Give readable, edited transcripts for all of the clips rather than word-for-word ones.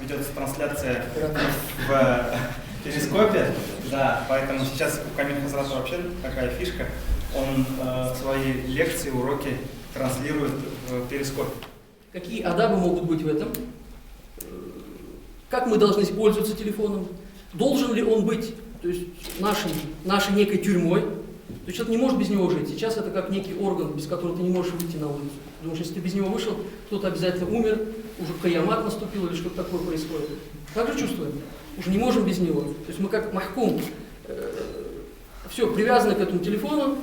ведется трансляция в перископе, да, поэтому сейчас у Камиля Хазрата вообще такая фишка, он свои лекции, уроки транслирует в перископе. Какие адабы могут быть в этом? Как мы должны пользоваться телефоном? Должен ли он быть, то есть, нашей некой тюрьмой? То есть человек не может без него жить. Сейчас это как некий орган, без которого ты не можешь выйти на улицу. Потому что если ты без него вышел, кто-то обязательно умер, уже каямат наступил или что-то такое происходит. Так же чувствуем? Уже не можем без него. То есть мы как махкум, все привязаны к этому телефону,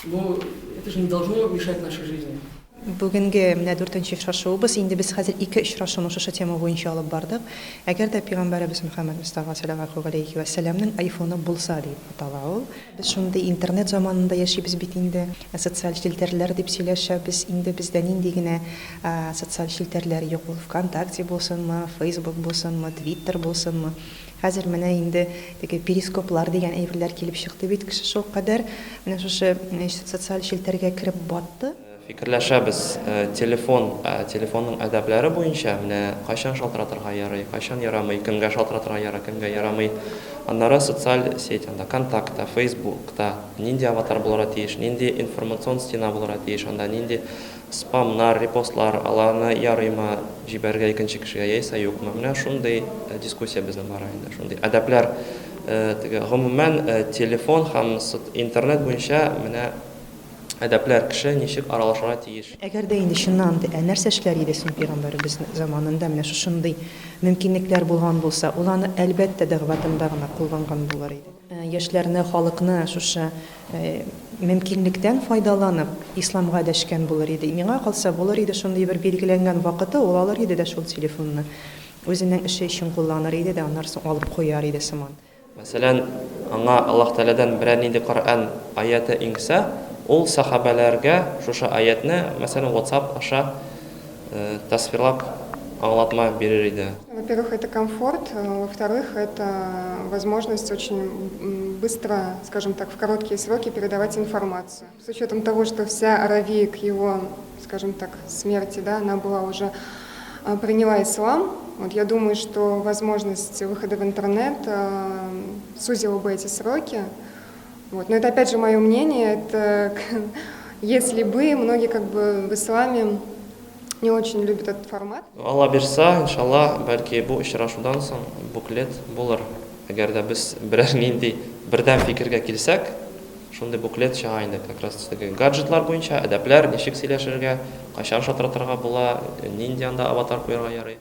но это же не должно мешать нашей жизни. Бүгінгі мына 4-ші ұшрашуыбыз, енді біз қазір 2 ұшрашуны шушы тема бойынша алып бардық. Әгер дә Пейғамбарыбыз Мұхаммад Мустафа саллаллаху алейхи ва саллямның айфоны булса дип атала ул. Біз шундый интернет заманында яшибез бит инде. Социаль челтәрләр дип сөйләшәбез. Инде бездә нинди генә социаль челтәрләр юк. Ул ВКонтакте булсынмы, Facebook булсынмы, Twitter булсынмы. Хәзер менә инде теге перископлар дигән әйберләр килеп чыкты бит. Кеше шул кадәр менә шушы социаль челтәргә кирип батты. Фикерләшәбез телефонның әдәпләре буенча, менә кайчан шалтыратырга ярый, кайчан ярамый, кемгә шалтыратырга ярый, кемгә ярамый. Аннары социаль сеть, анда контактта, Facebook'та нинди аватар булырга тиеш, нинди информацион стена булырга тиеш, анда нинди спамнар, репостлар, аланы ярыймы, җибәргә икенче кешегә яисә юкмы. Менә шундый дискуссия безнең бара инде, шундый әдәпләр. Гомумән телефон һәм интернет буенча менә әдәпләр кеше ничек аралашырга тиеш. Әгәр дә инде чыннан да нәрсә эшләр иде соң Пәйгамбәрбез заманында менә шушындый мөмкинлекләр булган булса, ул аны әлбәттә дәгъватында гына кулланган булыр иде. Яшьләрне, халыкны шушы мөмкинлектән файдаланып исламга дәшкән булыр иде. Миңа калса булыр иде шундый бер билгеләнгән вакыты, ул алыр иде дә шул телефонны. Үзенең эше өчен кулланыр иде дә, аннан соң алып куяр иде сыман. Мәсәлән, аңа Аллаһ Тәгаләдән берәр нинди Коръән аяты иңсә, ул сахабаларга шушы аятны, мәсәлән, WhatsApp аша тасвирлап аңлатма бирер иде. Во-первых, это комфорт, во-вторых, это возможность очень быстро, скажем так, в короткие сроки передавать информацию. С учетом того, что вся Аравия к его, скажем так, смерти, да, она была уже приняла ислам, вот я думаю, что возможность выхода в интернет сузила бы эти сроки. Вот. Но это опять же мое мнение, это если бы многие как бы в исламе не очень любят этот формат. Алла бирса, иншалла, бәлки бу очрашудан соң буклет булыр. Әгәр дә без берәр нинди бердәм фикергә килсәк, шундый буклет чыга инде. Как раз гаджетлар буенча әдәпләр, ничек сөйләшергә, кайчан шалтыратырга була, нинди анда аватар куярга ярый.